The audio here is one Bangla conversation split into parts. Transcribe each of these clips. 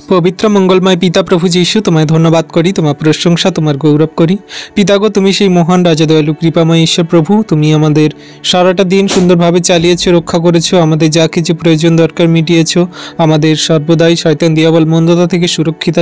पवित्र मंगलमय पिता प्रभु जीशु तुम्हें धन्यवाद करी, तुम्हार प्रशंसा तुम्हार गौरव करी। पिता गो तुम সেই মহান রাজা দয়ালু কৃপাময় ঈশ্বর প্রভু, তুমি আমাদের সারাটা দিন সুন্দরভাবে চালিয়েছো, রক্ষা করেছো, আমাদের যা কিছু প্রয়োজন দরকার মিটিয়েছো, আমাদের সর্বদাই শয়তান দিয়াবল মন্দতা থেকে সুরক্ষিত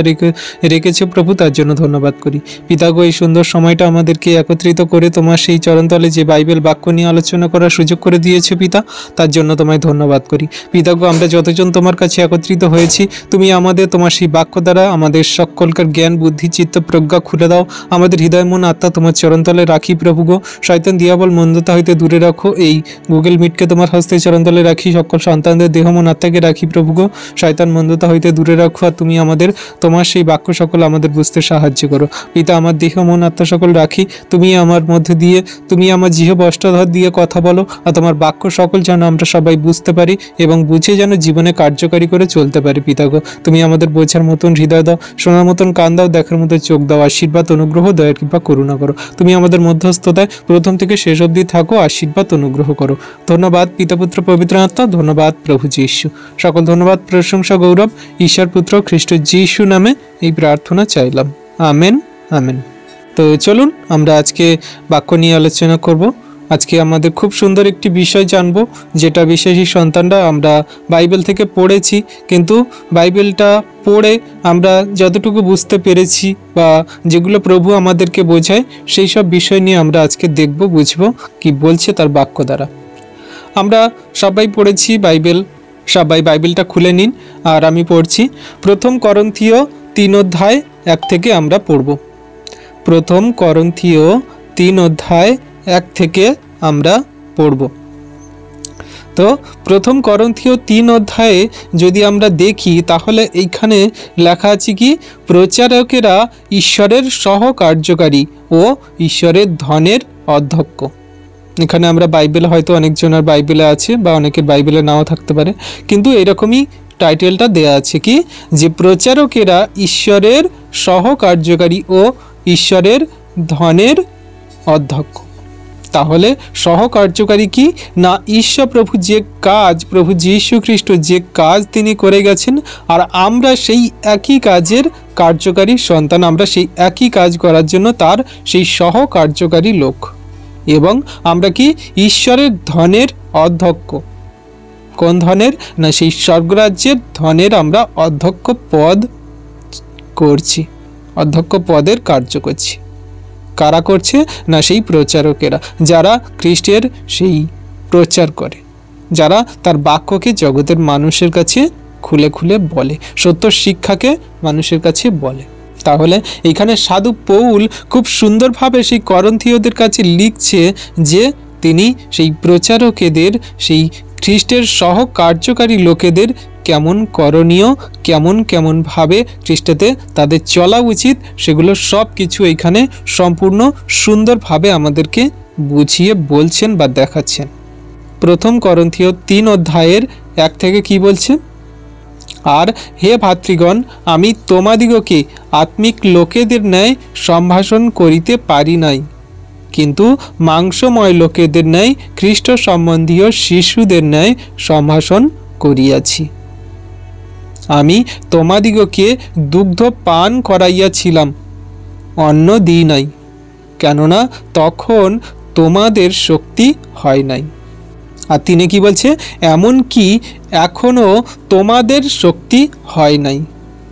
রেখেছো প্রভু, তার জন্য ধন্যবাদ করি। পিতা গো এই সুন্দর সময়টা আমাদেরকে একত্রিত করে তোমার সেই চরণতলে যে বাইবেল বাক্য নিয়ে আলোচনা করার সুযোগ করে দিয়েছো পিতা, তার জন্য তোমায় ধন্যবাদ করি। পিতা গো আমরা যতজন তোমার কাছে একত্রিত হয়েছি, তুমি আমাদের তোমার সেই বাক্য দ্বারা আমাদের সকলকার জ্ঞান বুদ্ধি চিত্ত প্রজ্ঞা খুলে দাও। আমাদের হৃদয় মন আত্মা তোমার চরণতলে রাখি প্রভু গো। শয়তান দিয়াবল মন্দতা হইতে দূরে রাখো। এই গুগল মিটকে তোমার হস্তে চরণতলে রাখি, সকল সন্তানদের দেহ মন আত্মাকে রাখি প্রভু গো। শয়তান মন্দতা হইতে দূরে রাখো, আর তুমি আমাদের তোমার সেই বাক্য সকল আমাদের বুঝতে সাহায্য করো পিতা। আমার দেহ মন আত্মা সকল রাখি, তুমি আমার মধ্যে দিয়ে, তুমি আমার জিহ্ব অষ্টাধর দিয়ে কথা বলো, আর তোমার বাক্য সকল যেন আমরা সবাই বুঝতে পারি এবং বুঝে যেন জীবনে কার্যকারী করে চলতে পারি পিতা গো। তুমি আমাদের বোঝার মতন হৃদয় দাও, শোনার মতন কান দাও, দেখার মতো চোখ দাও। আশীর্বাদ অনুগ্রহ দয়ার কৃপা করুণা করো। তুমি আমাদের মধ্যস্থতায় প্রথম থেকে শেষ অবধি থাকো, আশীর্বাদ অনুগ্রহ করো। ধন্যবাদ পিতা পুত্র পবিত্র আত্মা, ধন্যবাদ প্রভু যীশু। সকল ধন্যবাদ প্রশংসা গৌরব ঈশ্বর পুত্র খ্রিস্ট যীশু নামে এই প্রার্থনা চাইলাম, আমেন আমেন। তো চলুন আমরা আজকে বাক্য নিয়ে আলোচনা করব। আজকে আমাদের খুব সুন্দর একটি বিষয় জানব, যেটা বিশ্বাসী সন্তানরা আমরা বাইবেল থেকে পড়েছি, কিন্তু বাইবেলটা পড়ে আমরা যতটুকু বুঝতে পেরেছি বা যেগুলো প্রভু আমাদেরকে বোঝায়, সেই সব বিষয় নিয়ে আমরা আজকে দেখব, বুঝব কি বলছে তার বাক্য দ্বারা। আমরা সবাই পড়েছি বাইবেল, সবাই বাইবেলটা খুলে নিন আর আমি পড়ছি। প্রথম করন্থীয় 3 অধ্যায় 1 থেকে আমরা পড়ব। প্রথম করন্থীয় 3 অধ্যায় 1 থেকে আমরা পড়ব। তো প্রথম করন্থীয় 3 অধ্যায়ে যদি আমরা দেখি, তাহলে এইখানে লেখা আছে কি, প্রচারকেরা ঈশ্বরের সহকার্যকারী ও ঈশ্বরের ধনের অধ্যক্ষ। এখানে আমরা বাইবেল হয়তো অনেকজনের বাইবেলে আছে বা অনেকের বাইবেলে নাও থাকতে পারে, কিন্তু এরকমই টাইটেলটা দেয়া আছে কি, যে প্রচারকেরা ঈশ্বরের সহকার্যকারী ও ঈশ্বরের ধনের অধ্যক্ষ। তাহলে সহকার্যকারী কি না, ঈশ্বর প্রভু যে কাজ, প্রভু যীশু খ্রিস্ট যে কাজ তিনি করে গেছেন, আর আমরা সেই একই কাজের কার্যকারী সন্তান, আমরা সেই একই কাজ করার জন্য তার সেই সহকার্যকারী লোক। এবং আমরা কি ঈশ্বরের ধনের অধ্যক্ষ। কোন ধনের না, সেই স্বর্গরাজ্যের ধনের আমরা অধ্যক্ষ পদ করছি, অধ্যক্ষ পদের কার্য করছি। কারা করছে না, সেই প্রচারকেরা, যারা খ্রিস্টের সেই প্রচার করে, যারা তার বাক্যকে জগতের মানুষের কাছে খুলে খুলে বলে, সত্য শিক্ষাকে মানুষের কাছে বলে। তাহলে এখানে সাধু পৌল খুব সুন্দরভাবে সেই করন্থীয়দের কাছে লিখছে যে তিনি সেই প্রচারকেদের, সেই খ্রিস্টের সহকার্যকারী লোকেদের কেমন করণীয়, কেমনভাবে খ্রিস্টতে তাদের চলা উচিত, সেগুলো সব কিছু এখানে সম্পূর্ণ সুন্দরভাবে আমাদেরকে বুঝিয়ে বলছেন বা দেখাচ্ছেন। প্রথম করন্থীয় 3 অধ্যায়ের 1 থেকে কি বলছে, আর হে ভাতৃগণ, আমি তোমাদিগকে আত্মিক লোকেদের ন্যায় সম্ভাষণ করিতে পারি নাই, কিন্তু মাংসময় লোকেদের ন্যায় খ্রিস্ট সম্বন্ধীয় শিশুদের ন্যায় সম্ভাষণ করিয়াছি। আমি তোমাদিগকে দুগ্ধ পান করাইয়াছিলাম, অন্ন দিই নাই, কেননা তখন তোমাদের শক্তি হয় নাই। আর তিনি কি বলছে, এমন কি এখনো তোমাদের শক্তি হয় নাই,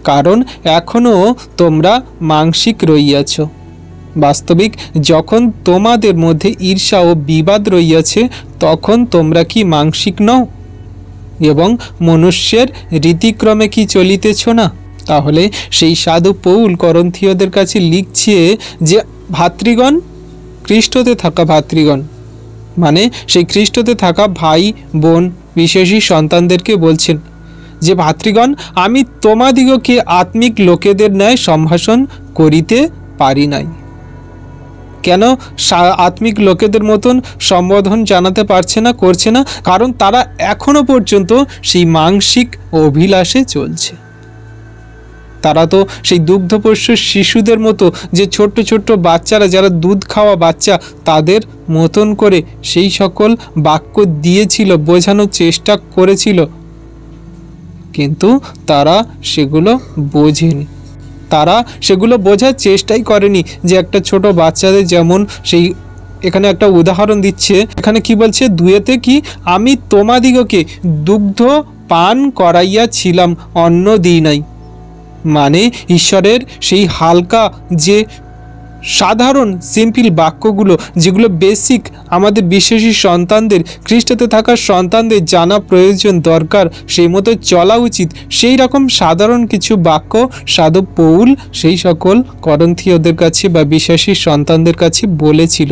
কারণ এখনো তোমরা মাংসিক রইয়াছ। বাস্তবিক যখন তোমাদের মধ্যে ঈর্ষা ও বিবাদ রইয়াছে, তখন তোমরা কি মাংসিক নও এবং মনুষ্যের রীতিক্রমে কি চলিতেছ না? তাহলে সেই সাধু পৌল করন্থীয়দের কাছে লিখছে যে ভাতৃগণ, খ্রিস্টতে থাকা ভাতৃগণ, মানে সেই খ্রিস্টতে থাকা ভাই বোন বিশ্বাসী সন্তানদেরকে বলছেন যে ভাতৃগণ, আমি তোমাদিগকে আত্মিক লোকেদের ন্যায় সম্ভাষণ করিতে পারি নাই। কেন আত্মিক লোকেদের মতন সম্বোধন জানাতে পারছে না, করছে না? কারণ তারা এখনো পর্যন্ত সেই মাংসিক অভিলাষে চলছে। তারা তো সেই দুগ্ধপোষ্য শিশুদের মতো, যে ছোট্ট ছোট্ট বাচ্চারা, যারা দুধ খাওয়া বাচ্চা, তাদের মতন করে সেই সকল বাক্য দিয়েছিল, বোঝানোর চেষ্টা করেছিল, কিন্তু তারা সেগুলো বোঝেনি, তারা সেগুলো বোঝার চেষ্টাই করেনি। যে একটা ছোট বাচ্চাদের যেমন সেই এখানে একটা উদাহরণ দিচ্ছে, এখানে কি বলছে 2-তে কি, আমি তোমাদিগকে দুগ্ধ পান করাইয়াছিলাম, অন্ন দিই নাই। মানে ঈশ্বরের সেই হালকা যে সাধারণ সিম্পল বাক্যগুলো, যেগুলো বেসিক আমাদের বিশ্বাসী সন্তানদের, খ্রিস্টতে থাকা সন্তানদের জানা প্রয়োজন, দরকার, সেই মতো চলা উচিত, সেই রকম সাধারণ কিছু বাক্য সাধু পৌল সেই সকল করন্থীয়দের কাছে বা বিশ্বাসী সন্তানদের কাছে বলেছিল।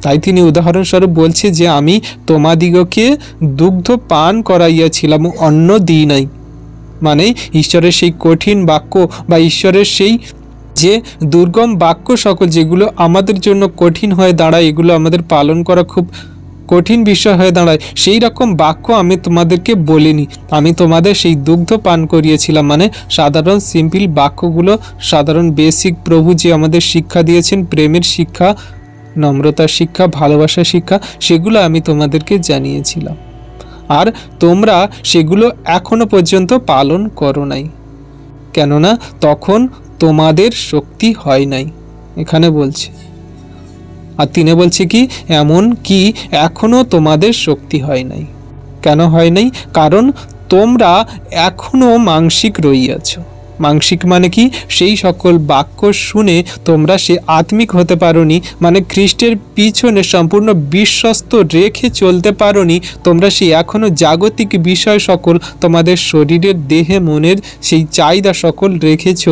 তাই তিনি উদাহরণস্বরূপ বলছে যে আমি তোমাদিগকে দুগ্ধ পান করাইয়াছিলাম, অন্ন দিই নাই। মানে ঈশ্বরের সেই কঠিন বাক্য বা ঈশ্বরের সেই যে দুর্গম বাক্য সকল, যেগুলো আমাদের জন্য কঠিন হয়ে দাঁড়ায়, এগুলো আমাদের পালন করা খুব কঠিন বিষয় হয়ে দাঁড়ায়, সেই রকম বাক্য আমি তোমাদেরকে বলিনি, আমি তোমাদের সেই দুগ্ধ পান করিয়েছিলাম। মানে সাধারণ সিম্পল বাক্যগুলো, সাধারণ বেসিক প্রভু যে আমাদের শিক্ষা দিয়েছেন, প্রেমের শিক্ষা, নম্রতার শিক্ষা, ভালোবাসার শিক্ষা, সেগুলো আমি তোমাদেরকে জানিয়েছিলাম। আর তোমরা সেগুলো এখনো পর্যন্ত পালন করো নাই, কেননা তখন তোমাদের শক্তি হয় নাই, এখানে বলছে। আর তিনি বলছে কি, এমন কি এখনো তোমাদের শক্তি হয় নাই। কেন হয় নাই? কারণ তোমরা এখনো মাংসিক রইয়াছ। মাংসিক মানে কি? সেই সকল বাক্য শুনে তোমরা সে আত্মিক হতে পারোনি, মানে খ্রিস্টের পিছনে সম্পূর্ণ বিশ্বস্ত রেখে চলতে পারোনি। তোমরা সেই এখনো জাগতিক বিষয় সকল, তোমাদের শরীরের, দেহে, মনের সেই চাহিদা সকল রেখেছ,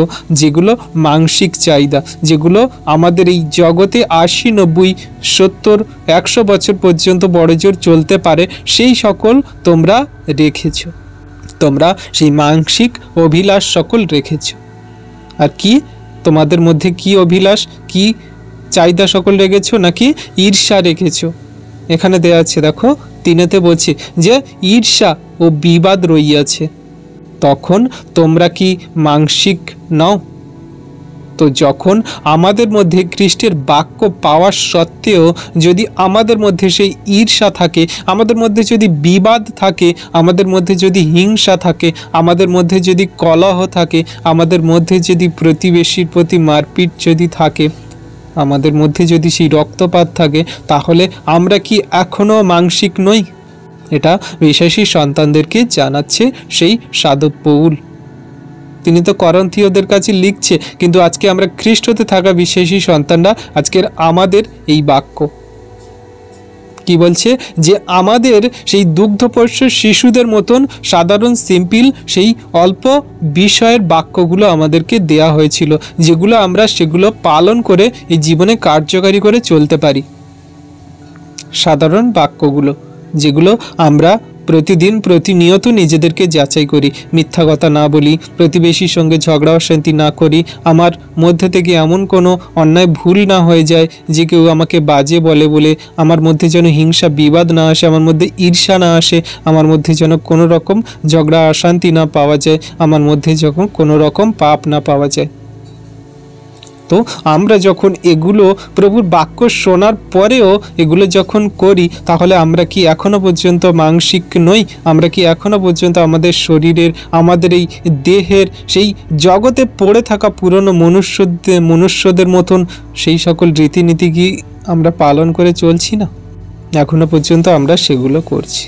যেগুলো মাংসিক চাহিদা, যেগুলো আমাদের এই জগতে 80, 90, 70, 100 বছর পর্যন্ত বড়জোর চলতে পারে, সেই সকল তোমরা রেখেছ। তোমরা সেই মানসিক অভিলাষ সকল রেখেছ। আর কি তোমাদের মধ্যে কি অভিলাষ, কি চাহিদা সকল রেখেছ? নাকি ঈর্ষা রেখেছ। এখানে দেয়া আছে, দেখো 3-তে বলছে যে ঈর্ষা ও বিবাদ রইয়াছে। তখন তোমরা কি মাংসিক নও? তো যখন আমাদের মধ্যে খ্রিস্টের বাক্য পাওয়া সত্ত্বেও যদি আমাদের মধ্যে সেই ঈর্ষা থাকে, আমাদের মধ্যে যদি বিবাদ থাকে, আমাদের মধ্যে যদি হিংসা থাকে, আমাদের মধ্যে যদি কলহ থাকে, আমাদের মধ্যে যদি প্রতিবেশীর প্রতি মারপিট যদি থাকে, আমাদের মধ্যে যদি সেই রক্তপাত থাকে, তাহলে আমরা কি এখনো মাংসিক নই? এটা বিশ্বাসী সন্তানদেরকে জানাচ্ছে সেই সাধু পৌল। তিনি তো করন্থীয়দের কাছে লিখছে, কিন্তু আজকে আমরা খ্রিস্টতে থাকা বিশ্বাসী সন্তানরা, আজকের আমাদের এই বাক্য কি বলছে? যে আমাদের সেই দুগ্ধপোষ্য শিশুদের মতন সাধারণ সিম্পল সেই অল্প বিষয়ের বাক্যগুলো আমাদেরকে দেয়া হয়েছিল, যেগুলো আমরা সেগুলো পালন করে এই জীবনে কার্যকারী করে চলতে পারি। সাধারণ বাক্যগুলো যেগুলো আমরা প্রতিদিন প্রতিনিয়ত নিজেদেরকে যাচাই করি, মিথ্যা কথা না বলি, প্রতিবেশীর সঙ্গে ঝগড়া অশান্তি না করি, আমার মধ্যে থেকে এমন কোনো অন্যায় ভুল না হয়ে যায় যে কেউ আমাকে বাজে বলে বলে আমার মধ্যে যেন হিংসা বিবাদ না আসে, আমার মধ্যে ঈর্ষা না আসে, আমার মধ্যে যেন কোনো রকম ঝগড়া অশান্তি না পাওয়া যায়, আমার মধ্যে যখন কোনো রকম পাপ না পাওয়া যায়। তো আমরা যখন এগুলো প্রভুর বাক্য শোনার পরেও এগুলো যখন করি, তাহলে আমরা কি এখনো পর্যন্ত মাংসিক নই? আমরা কি এখনো পর্যন্ত আমাদের শরীরের, আমাদের এই দেহের সেই জগতে পড়ে থাকা পুরনো মনুষ্যদের মতন সেই সকল রীতিনীতি কি আমরা পালন করে চলছি না? এখনো পর্যন্ত আমরা সেগুলো করছি।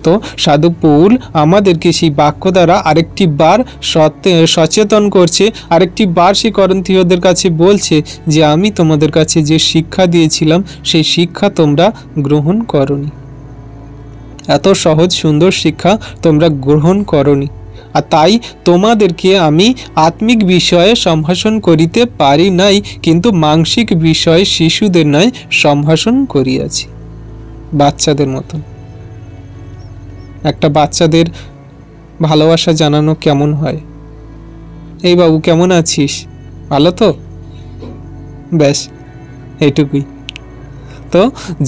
তো সাধু পৌল আমাদেরকে সেই বাক্য দ্বারা আরেকটি বার সচেতন করছে, আরেকটি বার সেই করন্থীয়দের কাছে বলছে যে আমি তোমাদের কাছে যে শিক্ষা দিয়েছিলাম সেই শিক্ষা তোমরা গ্রহণ করনি। এত সহজ সুন্দর শিক্ষা তোমরা গ্রহণ করনি, আর তাই তোমাদেরকে আমি আত্মিক বিষয়ে সম্ভাষণ করিতে পারি নাই, কিন্তু মাংসিক বিষয়ে শিশুদের নয় সম্ভাষণ করিয়াছি, বাচ্চাদের মতন। একটা বাচ্চাদের ভালোবাসা জানানো কেমন হয়? এই বাবু কেমন আছিস? ভালো তো? ব্যাস এইটুকুই। তো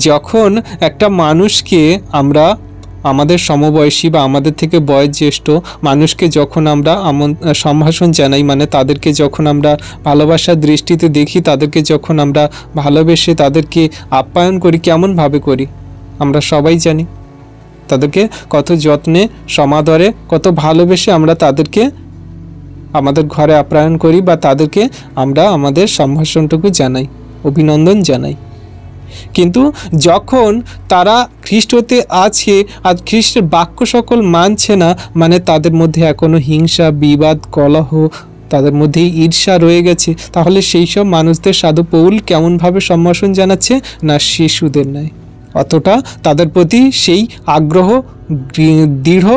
যখন একটা মানুষকে আমরা, আমাদের সমবয়সী বা আমাদের থেকে বয়োজ্যেষ্ঠ মানুষকে যখন আমরা সম্ভাষণ জানাই, মানে তাদেরকে যখন আমরা ভালোবাসার দৃষ্টিতে দেখি, তাদেরকে যখন আমরা ভালোবেসে তাদেরকে আপ্যায়ন করি, কেমনভাবে করি আমরা সবাই জানি। তাদেরকে কত যত্নে সমাদরে কত ভালোবেসে আমরা তাদেরকে আমাদের ঘরে আপ্যায়ন করি বা তাদেরকে আমরা আমাদের সম্ভাষণটুকু জানাই, অভিনন্দন জানাই। কিন্তু যখন তারা খ্রিস্টতে আছে আর খ্রিস্টের বাক্য সকল মানছে না, মানে তাদের মধ্যে এখনো হিংসা, বিবাদ, কলহ, তাদের মধ্যে ঈর্ষা রয়ে গেছে, তাহলে সেই সব মানুষদের সাধু পৌল কেমনভাবে সম্ভাষণ জানাচ্ছে? না শিশুদের ন্যায়। অতটা তাদের প্রতি সেই আগ্রহ, দৃঢ়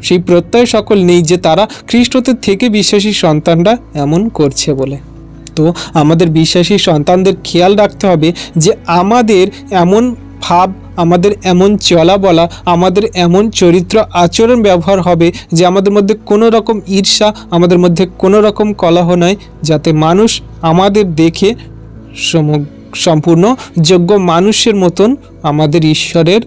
সেই প্রত্যয় সকল নেই যে তারা খ্রিস্টতে থেকে বিশ্বাসী সন্তানরা এমন করছে বলে। তো আমাদের বিশ্বাসী সন্তানদের খেয়াল রাখতে হবে যে আমাদের এমন ভাব, আমাদের এমন চলা বলা, আমাদের এমন চরিত্র আচরণ ব্যবহার হবে যে আমাদের মধ্যে কোনো রকম ঈর্ষা, আমাদের মধ্যে কোনো রকম কলহ নয়, যাতে মানুষ আমাদের দেখে সম্পূর্ণ যোগ্য মানুষের মতন আমাদের ঈশ্বরের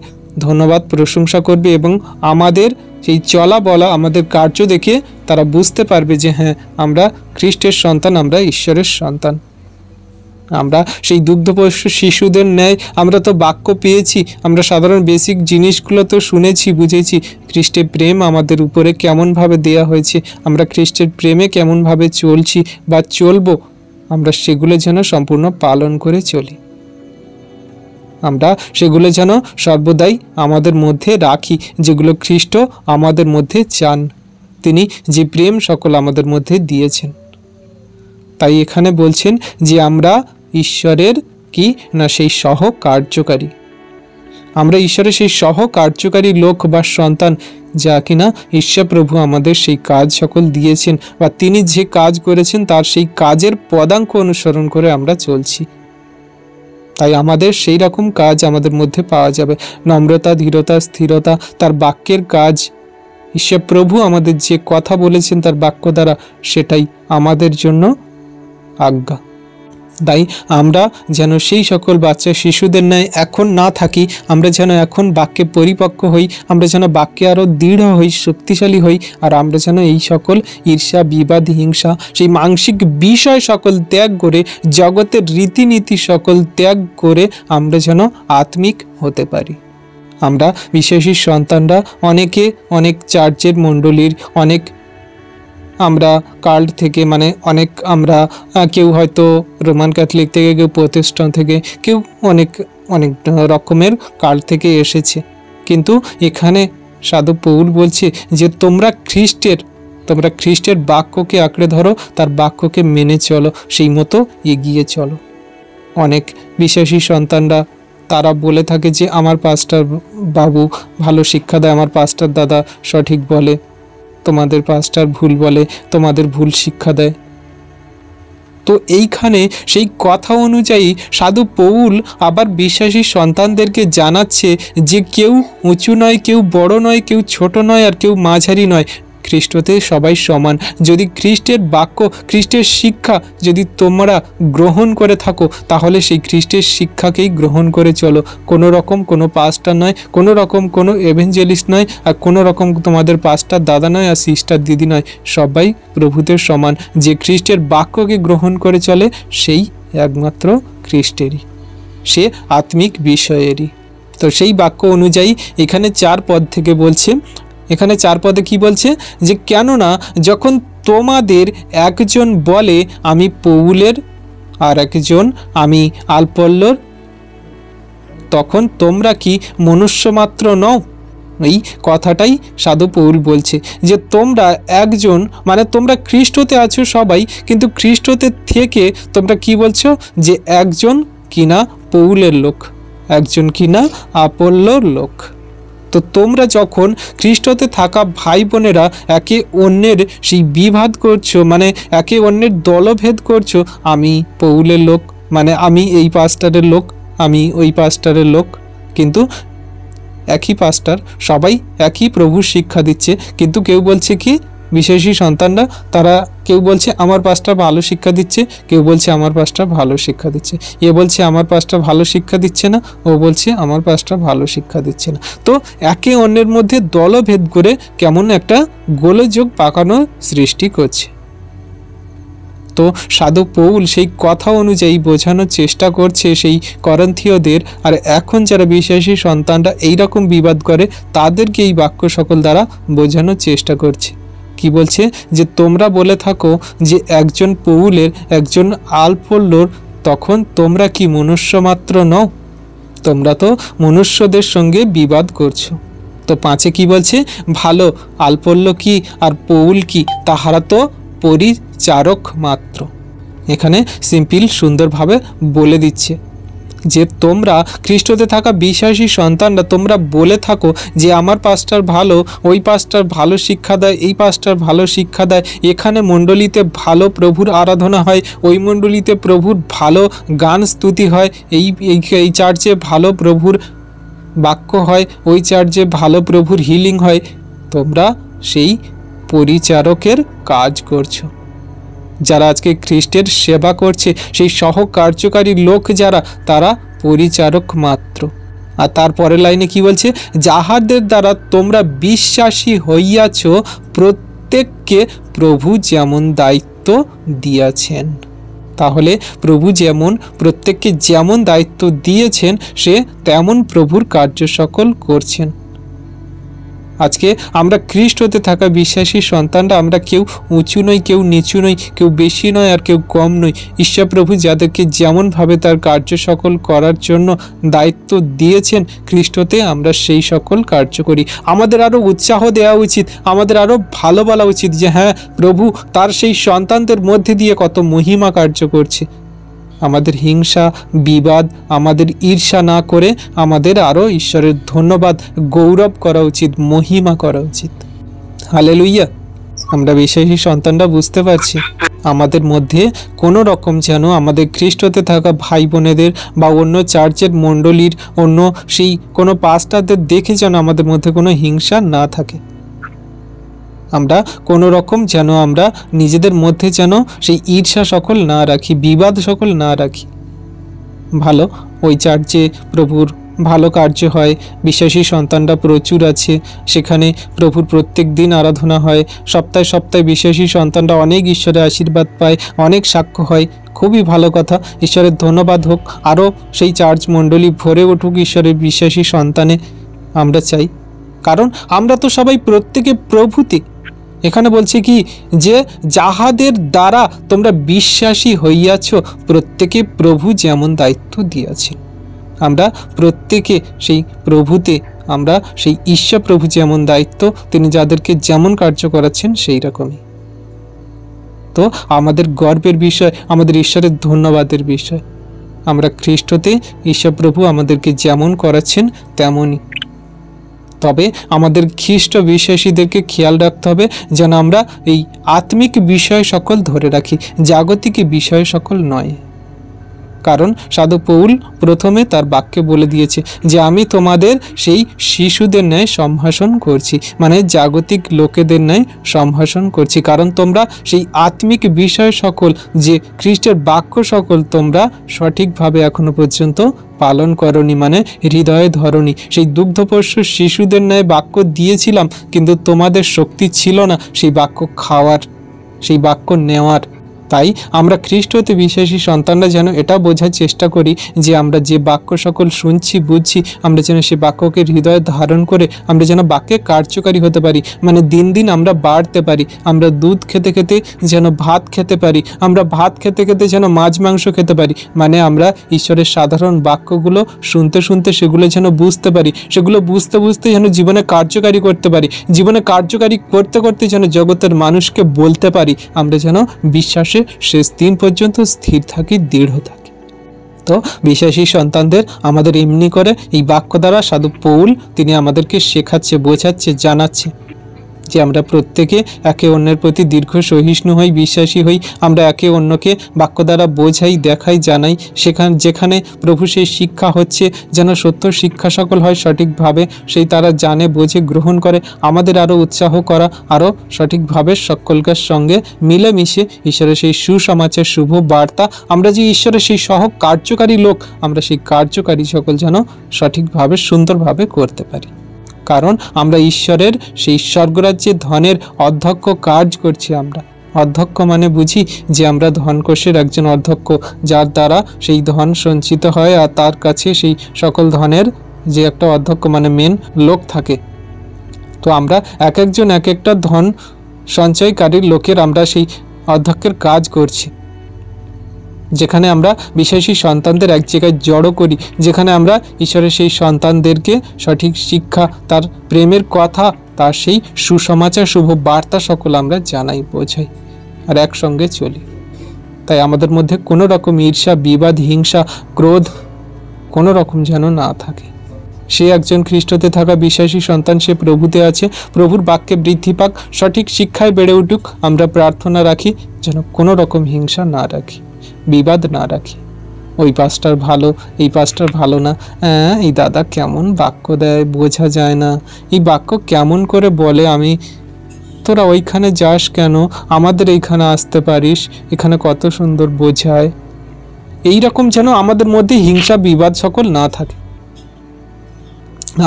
ধন্যবাদ প্রশংসা করবে এবং আমাদের সেই চলা বলা, আমাদের কার্য দেখে তারা বুঝতে পারবে যে হ্যাঁ, আমরা খ্রিস্টের সন্তান, আমরা ঈশ্বরের সন্তান। আমরা সেই দুগ্ধপোষ্য শিশুদের ন্যায় আমরা তো বাক্য পেয়েছি, আমরা সাধারণ বেসিক জিনিসগুলো তো শুনেছি, বুঝেছি। খ্রিস্টের প্রেম আমাদের উপরে কেমনভাবে দেয়া হয়েছে, আমরা খ্রিস্টের প্রেমে কেমনভাবে চলছি বা চলবো, আমরা সেগুলো যেন সম্পূর্ণ পালন করে চলি। আমরা সেগুলো যেন সর্বদাই আমাদের মধ্যে রাখি, যেগুলো খ্রিস্ট আমাদের মধ্যে চান, তিনি যে প্রেম সকল আমাদের মধ্যে দিয়েছেন। তাই এখানে বলছেন যে আমরা ঈশ্বরের কি না সেই সহ কার্যকারী, আমরা ঈশ্বরের সেই সহ কার্যকারী লোক বা সন্তান, যা কিনা ঈশ্বর প্রভু আমাদের সেই কাজ সকল দিয়েছেন বা তিনি যে কাজ করেছেন তার সেই কাজের পদাঙ্ক অনুসরণ করে আমরা চলছি। তাই আমাদের সেই রকম কাজ আমাদের মধ্যে পাওয়া যাবে, নম্রতা, ধীরতা, স্থিরতা, তার বাক্যের কাজ। ঈশ্বর প্রভু আমাদের যে কথা বলেছেন তার বাক্য দ্বারা, সেটাই আমাদের জন্য আজ্ঞা। তাই আমরা যেন সেই সকল বাচ্চা শিশুদের ন্যায় এখন না থাকি, আমরা যেন এখন বাক্যে পরিপক্ক হই, আমরা যেন বাক্যে আরও দৃঢ় হই, শক্তিশালী হই, আর আমরা যেন এই সকল ঈর্ষা, বিবাদ, হিংসা, সেই মানসিক বিষয় সকল ত্যাগ করে, জগতের রীতিনীতি সকল ত্যাগ করে আমরা যেন আত্মিক হতে পারি। আমরা বিশ্বাসী সন্তানরা অনেকে অনেক চার্চের মণ্ডলীর, অনেক আমরা কাল্ট থেকে, মানে অনেক আমরা কেউ হয়তো রোমান ক্যাথলিক থেকে, কেউ প্রতিষ্ঠান থেকে, কেউ অনেক অনেক রকমের কাল্ট থেকে এসেছে। কিন্তু এখানে সাধু পৌল বলছে যে তোমরা খ্রিস্টের বাক্যকে আঁকড়ে ধরো, তার বাক্যকে মেনে চলো, সেই মতো এগিয়ে চলো। অনেক বিশ্বাসী সন্তানরা তারা বলে থাকে যে আমার পাস্টার বাবু ভালো শিক্ষা দেয়, আমার পাস্টার দাদা সঠিক বলে, তোমাদের পাস্টার ভুল বলে, তোমাদের ভুল শিক্ষা দেয়। তো এইখানে সেই কথা অনুযায়ী সাধু পৌল আবার বিশ্বাসী সন্তানদেরকে জানাচ্ছে যে কেউ উঁচু নয়, কেউ বড় নয়, কেউ ছোট নয়, আর কেউ মাঝারি নয়, খ্রিস্টতে সবাই সমান। যদি খ্রিস্টের বাক্য, খ্রিস্টের শিক্ষা যদি তোমরা গ্রহণ করে থাকো, তাহলে সেই খ্রিস্টের শিক্ষাকেই গ্রহণ করে চলো। কোনো রকম কোনো পাস্টার নয়, কোনো রকম কোনো এভেঞ্জেলিস্ট নয়, আর কোনো রকম তোমাদের পাস্টার দাদা নয় আর সিস্টার দিদি নয়, সবাই প্রভুদের সমান। যে খ্রিস্টের বাক্যকে গ্রহণ করে চলে সেই একমাত্র খ্রিস্টেরই, সে আত্মিক বিষয়েরই। তো সেই বাক্য অনুযায়ী এখানে 4 পদ থেকে বলছে, এখানে 4 পদে কি বলছে যে কেননা যখন তোমাদের একজন বলে আমি পৌলের আর একজন আমি আলপল্লর, তখন তোমরা কি মনুষ্য মাত্র নও? এই কথাটাই সাধু পৌল বলছে যে তোমরা একজন, মানে তোমরা খ্রিস্টতে আছো সবাই, কিন্তু খ্রিস্টতে থেকে তোমরা কি বলছো যে একজন কিনা পৌলের লোক, একজন কিনা আপল্লর লোক। তো তোমরা যখন খ্রিস্টতে থাকা ভাই বোনেরা একে অন্যের সেই বিবাদ করছো, মানে একে অন্যের দলভেদ করছো, আমি পৌলের লোক, মানে আমি এই পাস্টারের লোক, আমি ওই পাস্টারের লোক, কিন্তু একই পাস্টার, সবাই একই প্রভুর শিক্ষা দিচ্ছে। কিন্তু কেউ বলছে কি, বিশ্বাসী সন্তানরা তারা কেউ বলছে আমার পাস্টার ভালো শিক্ষা দিচ্ছে, কেউ বলছে আমার পাস্টার ভালো শিক্ষা দিচ্ছে, এ বলছে আমার পাস্টার ভালো শিক্ষা দিচ্ছে না, ও বলছে আমার পাস্টার ভালো শিক্ষা দিচ্ছে না। তো একে অন্যের মধ্যে দলভেদ করে কেমন একটা গোলযোগ পাকানো সৃষ্টি করছে। তো সাধু পৌল সেই কথা অনুযায়ী বোঝানোর চেষ্টা করছে সেই করন্থীয়দের, আর এখন যারা বিশ্বাসী সন্তানরা এইরকম বিবাদ করে তাদেরকে এই বাক্য সকল দ্বারা বোঝানোর চেষ্টা করছে। কি বলছে? যে তোমরা বলে থাকো যে একজন পৌলের একজন আলপোল্লোর, তখন তোমরা কি মনুষ্য মাত্র নও? তোমরা তো মনুষ্যদের সঙ্গে বিবাদ করছো। তো 5 কি বলছে? ভালো, আলপোল্লো কি আর পৌল কি, তাহারা তো পরিচারক মাত্র। এখানে সিম্পল সুন্দরভাবে বলে দিচ্ছে যে তোমরা খ্রিস্টতে থাকা বিশ্বাসী সন্তানরা তোমরা বলে থাকো যে আমার পাস্টার ভালো, ওই পাস্টার ভালো শিক্ষা দেয়, এই পাস্টার ভালো শিক্ষা দেয়, এখানে মণ্ডলীতে ভালো প্রভুর আরাধনা হয়, ওই মণ্ডলীতে প্রভুর ভালো গান স্তুতি হয়, এই চার্চে ভালো প্রভুর বাক্য হয়, ওই চার্চে ভালো প্রভুর হিলিং হয়। তোমরা সেই পরিচারকের কাজ করছো। যারা আজকে খ্রিস্টের সেবা করছে সেই সহ কার্যকারী লোক যারা, তারা পরিচারক মাত্র। আর তারপরের লাইনে কি বলছে? যাহাদের দ্বারা তোমরা বিশ্বাসী হইয়াছ, প্রত্যেককে প্রভু যেমন দায়িত্ব দিয়াছেন। তাহলে প্রভু যেমন প্রত্যেককে যেমন দায়িত্ব দিয়েছেন, সে তেমন প্রভুর কার্য সকল করছেন। আজকে আমরা খ্রিস্ট হতে থাকা বিশ্বাসী সন্তানরা আমরা কেউ উঁচু নই, কেউ নিচু নই, কেউ বেশি নয় আর কেউ কম নই। ঈশ্বর প্রভু যাদেরকে যেমনভাবে তার কার্য সকল করার জন্য দায়িত্ব দিয়েছেন খ্রিস্টতে, আমরা সেই সকল কার্য করি। আমাদের আরও উৎসাহ দেওয়া উচিত, আমাদের আরও ভালো বলা উচিত যে হ্যাঁ, প্রভু তার সেই সন্তানদের মধ্যে দিয়ে কত মহিমা কার্য করছে। আমাদের হিংসা বিবাদ, আমাদের ঈর্ষা না করে আমাদের আরও ঈশ্বরের ধন্যবাদ গৌরব করা উচিত, মহিমা করা উচিত। হালেলুইয়া। আমরা বিশ্বাসী সন্তানরা বুঝতে পারছি আমাদের মধ্যে কোনো রকম যেন আমাদের খ্রিস্টতে থাকা ভাই বোনেদের বা অন্য চার্চের মণ্ডলীর অন্য সেই কোনো পাস্টারদের দেখে যেন আমাদের মধ্যে কোনো হিংসা না থাকে। আমরা কোনো রকম যেন আমরা নিজেদের মধ্যে যেন সেই ঈর্ষা সকল না রাখি, বিবাদ সকল না রাখি। ভালো, ওই চার্চে প্রভুর ভালো কার্য হয়, বিশ্বাসী সন্তানরা প্রচুর আছে, সেখানে প্রভুর প্রত্যেক দিন আরাধনা হয়, সপ্তাহে সপ্তাহে বিশ্বাসী সন্তানরা অনেক ঈশ্বরের আশীর্বাদ পায়, অনেক সাক্ষ্য হয়। খুবই ভালো কথা, ঈশ্বরের ধন্যবাদ হোক। আরও সেই চার্চ মণ্ডলী ভরে উঠুক ঈশ্বরের বিশ্বাসী সন্তানে, আমরা চাই। কারণ আমরা তো সবাই প্রত্যেকে প্রভুতে। এখানে বলছে কি যে যাহাদের দ্বারা তোমরা বিশ্বাসী হইয়াছ, প্রত্যেকে প্রভু যেমন দায়িত্ব দিয়েছেন। আমরা প্রত্যেকে সেই প্রভুতে, আমরা সেই ঈশ্বর প্রভু যেমন দায়িত্ব, তিনি যাদেরকে যেমন কার্য করাচ্ছেন সেই রকমই। তো আমাদের গর্বের বিষয়, আমাদের ঈশ্বরের ধন্যবাদের বিষয়, আমরা খ্রিস্টতে ঈশ্বর প্রভু আমাদেরকে যেমন করাচ্ছেন তেমনই। তবে আমাদের খ্রিস্ট বিশ্বাসীদেরকে খেয়াল রাখতে হবে যেন আমরা এই আত্মিক বিষয় সকল ধরে রাখি, জাগতিক বিষয় সকল নয়। কারণ সাধু পৌল প্রথমে তার বাক্যে বলে দিয়েছে যে আমি তোমাদের সেই শিশুদের ন্যায় সম্ভাষণ করছি, মানে জাগতিক লোকেদের ন্যায় সম্ভাষণ করছি। কারণ তোমরা সেই আত্মিক বিষয় সকল, যে খ্রিস্টের বাক্য সকল তোমরা সঠিকভাবে এখনো পর্যন্ত পালন করনি, মানে হৃদয়ে ধরনি। সেই দুগ্ধপোষ্য শিশুদের ন্যায় বাক্য দিয়েছিলাম, কিন্তু তোমাদের শক্তি ছিল না সেই বাক্য খাওয়ার, সেই বাক্য নেওয়ার। তাই আমরা খ্রিস্ট হতে বিশ্বাসী সন্তানরা যেন এটা বোঝার চেষ্টা করি যে আমরা যে বাক্য সকল শুনছি বুঝছি, আমরা যেন সে বাক্যকে হৃদয়ে ধারণ করে আমরা যেন বাক্যে কার্যকারী হতে পারি, মানে দিন দিন আমরা বাড়তে পারি। আমরা দুধ খেতে খেতে যেন ভাত খেতে পারি, আমরা ভাত খেতে খেতে যেন মাছ মাংস খেতে পারি, মানে আমরা ঈশ্বরের সাধারণ বাক্যগুলো শুনতে শুনতে সেগুলো যেন বুঝতে পারি, সেগুলো বুঝতে বুঝতে যেন জীবনে কার্যকারী করতে পারি, জীবনে কার্যকারী করতে করতে যেন জগতের মানুষকে বলতে পারি, আমরা যেন বিশ্বাসে শেষ দিন পর্যন্ত স্থির থাকি, দৃঢ় থাকি। তো বিশ্বাসী সন্তানদের আমাদের এমনি করে এই বাক্য দ্বারা সাধু পৌল তিনি আমাদেরকে শেখাচ্ছে, বোঝাচ্ছে, জানাচ্ছে যে আমরা প্রত্যেকে একে অন্যের প্রতি দীর্ঘ সহিষ্ণু হই, বিশ্বাসী হই, আমরা একে অন্যকে বাক্য দ্বারা বোঝাই, দেখাই, জানাই। যেখানে প্রভু সেই শিক্ষা হচ্ছে যেন সত্য শিক্ষা সকল হয় সঠিকভাবে, সেই তারা জানে, বোঝে, গ্রহণ করে। আমাদের আরও উৎসাহ করা, আরও সঠিকভাবে সকলকার সঙ্গে মিলেমিশে ঈশ্বরের সেই সুসমাচার, শুভ বার্তা, আমরা যে ঈশ্বরের সেই সহ কার্যকারী লোক, আমরা সেই কার্যকারী সকল যেন সঠিকভাবে সুন্দরভাবে করতে পারি। কারণ আমরা ঈশ্বরের সেই স্বর্গরাজ্যে ধনের অধ্যক্ষ কাজ করছি। অধ্যক্ষ মানে বুঝি যে আমরা ধনকোষের একজন অধ্যক্ষ, যার দ্বারা সেই ধন সঞ্চিত হয় আর তার কাছে সেই সকল ধনের যে একটা অধ্যক্ষ মানে মেন লোক থাকে। তো আমরা এক একজন এক একটা ধন সঞ্চয়কারীর লোকের আমরা সেই অধ্যক্ষের কাজ করছি, যেখানে আমরা বিশ্বাসী সন্তানদের এক জায়গায় জড়ো করি, যেখানে আমরা ঈশ্বরের সেই সন্তানদেরকে সঠিক শিক্ষা, তার প্রেমের কথা, তার সেই সুসমাচার, শুভ বার্তা সকল আমরা জানাই, বোঝাই আর একসঙ্গে চলি। তাই আমাদের মধ্যে কোনো রকম ঈর্ষা, বিবাদ, হিংসা, ক্রোধ কোনো রকম যেন না থাকে। সে একজন খ্রিস্টতে থাকা বিশ্বাসী সন্তান, সে প্রভুতে আছে, প্রভুর বাক্যে বৃদ্ধি পাক, সঠিক শিক্ষায় বেড়ে উঠুক। আমরা প্রার্থনা রাখি যেন কোনো রকম হিংসা না রাখি, বিবাদ না রাখি। ওই পাস্টার ভালো, এই পাস্টার ভালো না, এই দাদা কেমন বাক্য দেয় বোঝা যায় না, এই বাক্য কেমন করে বলে, আমি তোরা ওইখানে যাস কেন, আমাদের এইখানে আসতে পারিস, এখানে কত সুন্দর বোঝায়। এই রকম যেন আমাদের মধ্যে হিংসা, বিবাদ সকল না থাকে।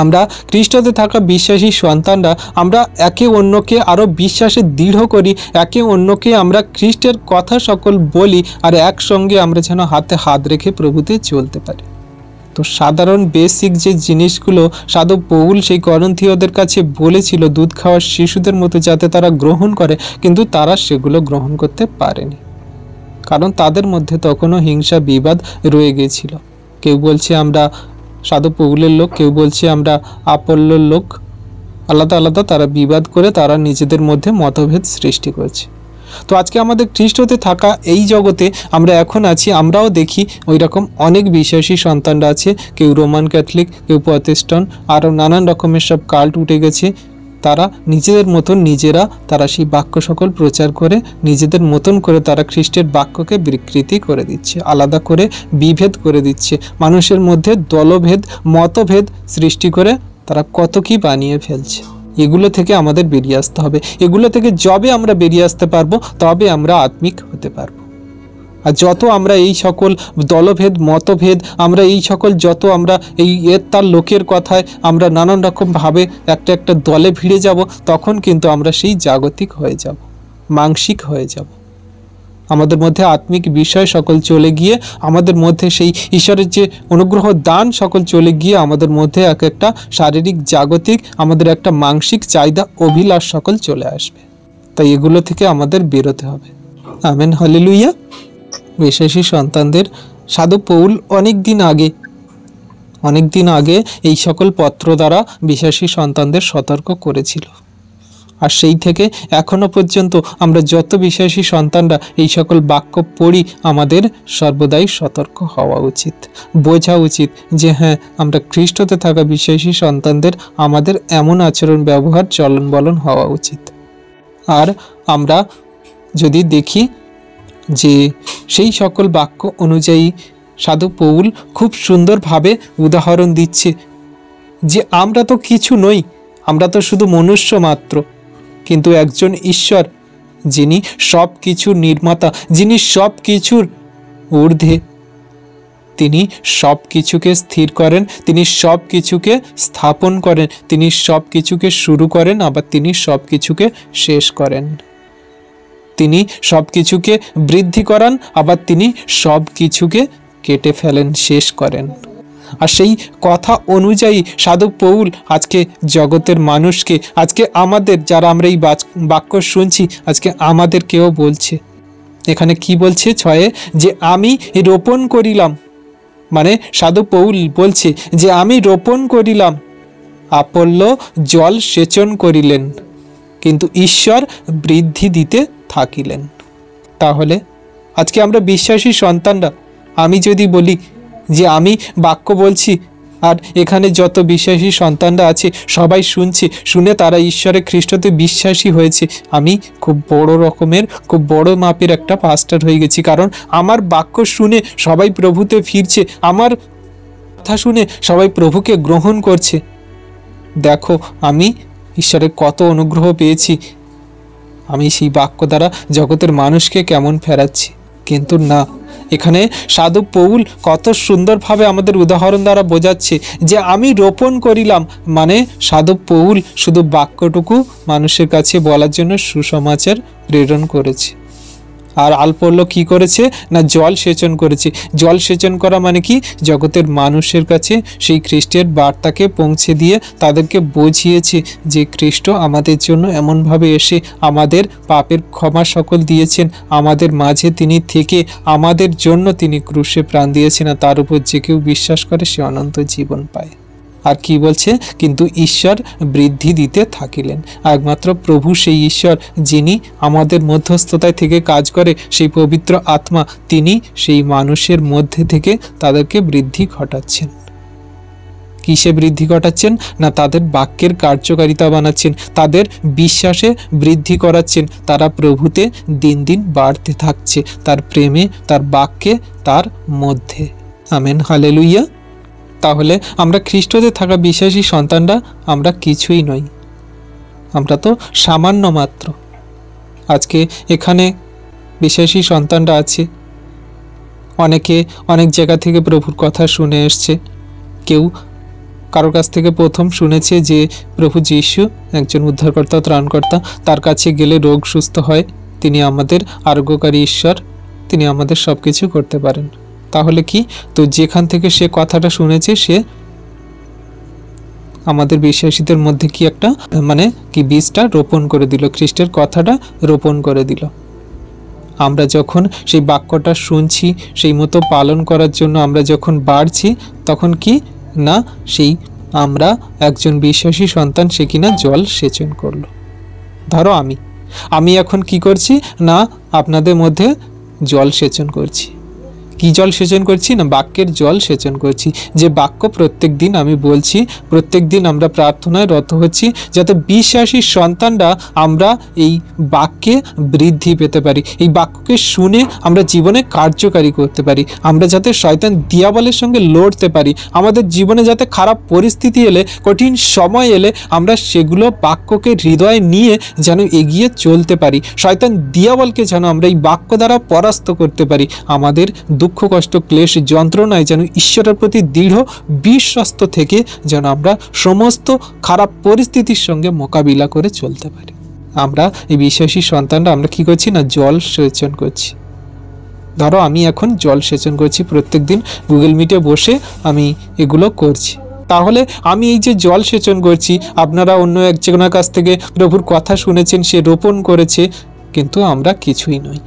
আমরা খ্রিস্টতে থাকা বিশ্বাসী সন্তানরা আমরা একে অন্যকে আরও বিশ্বাসে দৃঢ় করি, একে অন্যকে আমরা খ্রিস্টের কথা সকল বলি, আর একসঙ্গে আমরা যেন হাতে হাত রেখে প্রভুতে চলতে পারি। তো সাধারণ বেসিক যে জিনিসগুলো সাধক পৌল সেই করন্থীয়দের কাছে বলেছিল দুধ খাওয়ার শিশুদের মতো যাতে তারা গ্রহণ করে, কিন্তু তারা সেগুলো গ্রহণ করতে পারেনি, কারণ তাদের মধ্যে তখনও হিংসা, বিবাদ রয়ে গিয়েছিল। কেউ বলছে আমরা সাধু পৌলের লোক, কেউ বলছে আমরা আপল্লর লোক, আলাদা আলাদা তারা বিবাদ করে তারা নিজেদের মধ্যে মতভেদ সৃষ্টি করছে। তো আজকে আমাদের খ্রিস্টতে থাকা এই জগতে আমরা এখন আছি, আমরাও দেখি ওই রকম অনেক বিশ্বাসী সন্তানরা আছে, কেউ রোমান ক্যাথলিক, কেউ প্রটেস্ট্যান্ট, আরও নানান রকমের সব কাল্ট উঠে গেছে। তারা নিজেদের মতন নিজেরা তারা সেই বাক্য সকল প্রচার করে নিজেদের মতন করে তারা খ্রিস্টের বাক্যকে বিকৃতি করে দিচ্ছে, আলাদা করে বিভেদ করে দিচ্ছে, মানুষের মধ্যে দলভেদ, মতভেদ সৃষ্টি করে তারা কত কি বানিয়ে ফেলছে। এগুলো থেকে আমাদের বেরিয়ে আসতে হবে। এগুলো থেকে যবে আমরা বেরিয়ে আসতে পারবো তবে আমরা আত্মিক হতে পারবো। আর যত আমরা এই সকল দলভেদ, মতভেদ, আমরা এই সকল যত আমরা এই তার লোকের কথায় আমরা নানান রকমভাবে একটা একটা দলে ভিড়ে যাব, তখন কিন্তু আমরা সেই জাগতিক হয়ে যাব, মাংসিক হয়ে যাব। আমাদের মধ্যে আত্মিক বিষয় সকল চলে গিয়ে আমাদের মধ্যে সেই ঈশ্বরের যে অনুগ্রহ দান সকল চলে গিয়ে আমাদের মধ্যে এক একটা শারীরিক, জাগতিক, আমাদের একটা মানসিক চাহিদা, অভিলাষ সকল চলে আসবে। তাই এগুলো থেকে আমাদের বেরোতে হবে। Amen, hallelujah. বিশ্বাসী সন্তানদের সাধু পৌল অনেক দিন আগে এই সকল পত্র দ্বারা বিশ্বাসী সন্তানদের সতর্ক করেছিল, আর সেই থেকে এখনো পর্যন্ত আমরা যত বিশ্বাসী সন্তানরা এই সকল বাক্য পড়ি আমাদের সর্বদাই সতর্ক হওয়া উচিত, বোঝা উচিত যে হ্যাঁ, আমরা খ্রিস্টতে থাকা বিশ্বাসী সন্তানদের আমাদের এমন আচরণ, ব্যবহার, চলন বলন হওয়া উচিত। আর আমরা যদি দেখি যে সেই সকল বাক্য অনুযায়ী সাধু পৌল খুব সুন্দরভাবে উদাহরণ দিচ্ছে যে আমরা তো কিছু নই, আমরা তো শুধু মনুষ্য মাত্র, কিন্তু একজন ঈশ্বর যিনি সব কিছুর নির্মাতা, যিনি সব কিছুর ঊর্ধ্বে, তিনি সব কিছুকে স্থির করেন, তিনি সব কিছুকে স্থাপন করেন, তিনি সব কিছুকে শুরু করেন, আবার তিনি সব কিছুকে শেষ করেন। তিনি সব কিছুকে বৃদ্ধি করান, আবার তিনি সব কিছুকে কেটে ফেলেন, শেষ করেন। আর সেই কথা অনুযায়ী সাধু পৌল আজকে জগতের মানুষকে, আজকে আমাদের যারা আমরা এই বাক্য শুনছি, আজকে আমাদেরকেও বলছে। এখানে কি বলছে 6 যে আমি রোপণ করিলাম, মানে সাধু পৌল বলছে যে আমি রোপণ করিলাম, আপল্ল জল সেচন করিলেন, কিন্তু ঈশ্বর বৃদ্ধি দিতে থাকিলেন। তাহলে আজকে আমরা বিশ্বাসী সন্তানরা, আমি যদি বলি যে আমি বাক্য বলছি আর এখানে যত বিশ্বাসী সন্তানরা আছে সবাই শুনছে, শুনে তারা ঈশ্বরে খ্রিস্টতে বিশ্বাসী হয়েছে, আমি খুব বড় রকমের, খুব বড় মাপের একটা পাস্টার হয়ে গেছি, কারণ আমার বাক্য শুনে সবাই প্রভুতে ফিরছে, আমার কথা শুনে সবাই প্রভুকে গ্রহণ করছে। দেখো আমি ঈশ্বরের কত অনুগ্রহ পেয়েছি, আমি সেই বাক্য দ্বারা জগতের মানুষকে কেমন ফেরাচ্ছি। কিন্তু না, এখানে সাধু পৌল কত সুন্দরভাবে আমাদের উদাহরণ দ্বারা বোঝাচ্ছে যে আমি রোপণ করিলাম, মানে সাধু পৌল শুধু বাক্যটুকু মানুষের কাছে বলার জন্য সুসমাচার প্রেরণ করেছে। আর আলপল্য কি করেছে না জল সেচন করেছে। জল সেচন করা মানে কি, জগতের মানুষের কাছে সেই খ্রিস্টের বার্তাকে পৌঁছে দিয়ে তাদেরকে বুঝিয়েছে যে খ্রিস্ট আমাদের জন্য এমনভাবে এসে আমাদের পাপের ক্ষমা সকল দিয়েছেন, আমাদের মাঝে তিনি থেকে আমাদের জন্য তিনি ক্রুশে প্রাণ দিয়েছেন, আর তার উপর যে কেউ বিশ্বাস করে সে অনন্ত জীবন পায়। আর কি বলছে, কিন্তু ঈশ্বর বৃদ্ধি দিতে থাকিলেন। একমাত্র প্রভু সেই ঈশ্বর যিনি আমাদের মধ্যস্থতায় থেকে কাজ করে, সেই পবিত্র আত্মা, তিনি সেই মানুষের মধ্যে থেকে তাদেরকে বৃদ্ধি ঘটাচ্ছেন। কিসে বৃদ্ধি ঘটাচ্ছেন না তাদের বাক্যের কার্যকারিতা বানাচ্ছেন, তাদের বিশ্বাসে বৃদ্ধি করাচ্ছেন। তারা প্রভুতে দিন দিন বাড়তে থাকছে, তার প্রেমে, তার বাক্যে, তার মধ্যে। Amen, hallelujah. তাহলে আমরা খ্রিস্টতে থাকা বিশ্বাসী সন্তানরা আমরা কিছুই নই, আমরা তো সামান্য মাত্র। আজকে এখানে বিশ্বাসী সন্তানরা আছে, অনেকে অনেক জায়গা থেকে প্রভুর কথা শুনে এসছে। কেউ কারোর কাছ থেকে প্রথম শুনেছে যে প্রভু যীশু একজন উদ্ধারকর্তা, ত্রাণকর্তা, তার কাছে গেলে রোগ সুস্থ হয়, তিনি আমাদের আরোগ্যকারী ঈশ্বর, তিনি আমাদের সব কিছু করতে পারেন। তাহলে কি, তো যেখান থেকে সে কথাটা শুনেছে সে আমাদের বিশ্বাসীদের মধ্যে কি একটা মানে কি বীজটা রোপণ করে দিল, খ্রিস্টের কথাটা রোপণ করে দিল। আমরা যখন সেই বাক্যটা শুনছি, সেই মতো পালন করার জন্য আমরা যখন বাড়ছি, তখন কি না সেই আমরা একজন বিশ্বাসী সন্তান, সে কিনা জল সেচন করলো। ধরো আমি এখন কি করছি না আপনাদের মধ্যে জল সেচন করছি। কি জল সেচন করছি না বাক্যের জল সেচন করছি। যে বাক্য প্রত্যেক দিন আমি বলছি, প্রত্যেক দিন আমরা প্রার্থনায় রত হচ্ছি যাতে বিশ্বাসী সন্তানরা আমরা এই বাক্যে বৃদ্ধি পেতে পারি, এই বাক্যকে শুনে আমরা জীবনে কার্যকারী করতে পারি, আমরা যাতে শয়তান দিয়াবলের সঙ্গে লড়তে পারি। আমাদের জীবনে যাতে খারাপ পরিস্থিতি এলে, কঠিন সময় এলে, আমরা সেগুলো বাক্যকে হৃদয়ে নিয়ে যেন এগিয়ে চলতে পারি। শয়তান দিয়াবলকে যেন আমরা এই বাক্য দ্বারা পরাস্ত করতে পারি। আমাদের দুঃখ, কষ্ট, ক্লেশ, যন্ত্রণায় যেন ঈশ্বরের প্রতি দৃঢ় বিশ্বস্ত থেকে যেন আমরা সমস্ত খারাপ পরিস্থিতির সঙ্গে মোকাবিলা করে চলতে পারি। আমরা এই বিশ্বাসী সন্তানরা আমরা কি করছি না জল সেচন করছি। ধরো আমি এখন জল সেচন করছি, প্রত্যেক দিন গুগল মিটে বসে আমি এগুলো করছি। তাহলে আমি এই যে জল সেচন করছি, আপনারা অন্য একজনের কাছ থেকে প্রভুর কথা শুনেছেন, সে রোপণ করেছে, কিন্তু আমরা কিছুই নই।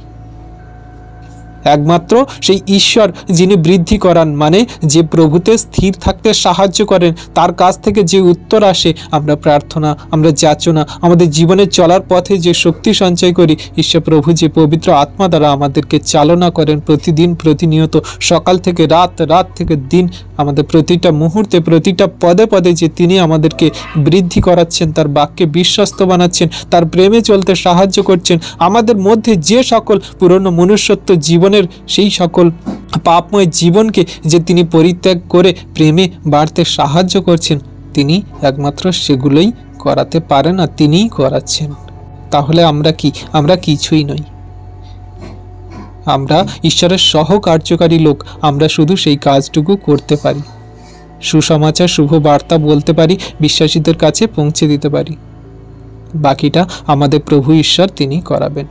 একমাত্র সেই ঈশ্বর যিনি বৃদ্ধি করান, মানে যে প্রভুতে স্থির থাকতে সাহায্য করেন, তার কাছ থেকে যে উত্তর আসে, আমরা প্রার্থনা, আমরা যাচনা, আমাদের জীবনে চলার পথে যে শক্তি সঞ্চয় করি, ঈশ্বর প্রভু যে পবিত্র আত্মা দ্বারা আমাদেরকে চালনা করেন প্রতিদিন, প্রতিনিয়ত, সকাল থেকে রাত, রাত থেকে দিন, আমাদের প্রতিটা মুহূর্তে, প্রতিটা পদে পদে যে তিনি আমাদেরকে বৃদ্ধি করাচ্ছেন, তার বাক্যে বিশ্বস্ত বানাচ্ছেন, তার প্রেমে চলতে সাহায্য করছেন। আমাদের মধ্যে যে সকল পুরনো মনুষ্যত্ব জীবনের সেই সকল পাপময় জীবনকে যে তিনি পরিত্যাগ করে প্রেমে বাড়তে সাহায্য করছেন, তিনি একমাত্র সেগুলোই করাতে পারেন, আর তিনিই করাচ্ছেন। তাহলে আমরা কি? আমরা কিছুই নই, আমরা ঈশ্বরের সহকার্যকারী লোক। আমরা শুধু সেই কাজটুকু করতে পারি, সুসমাচার, শুভ বার্তা বলতে পারি, বিশ্বাসীদের কাছে পৌঁছে দিতে পারি। বাকিটা আমাদের প্রভু ঈশ্বর তিনি করাবেন।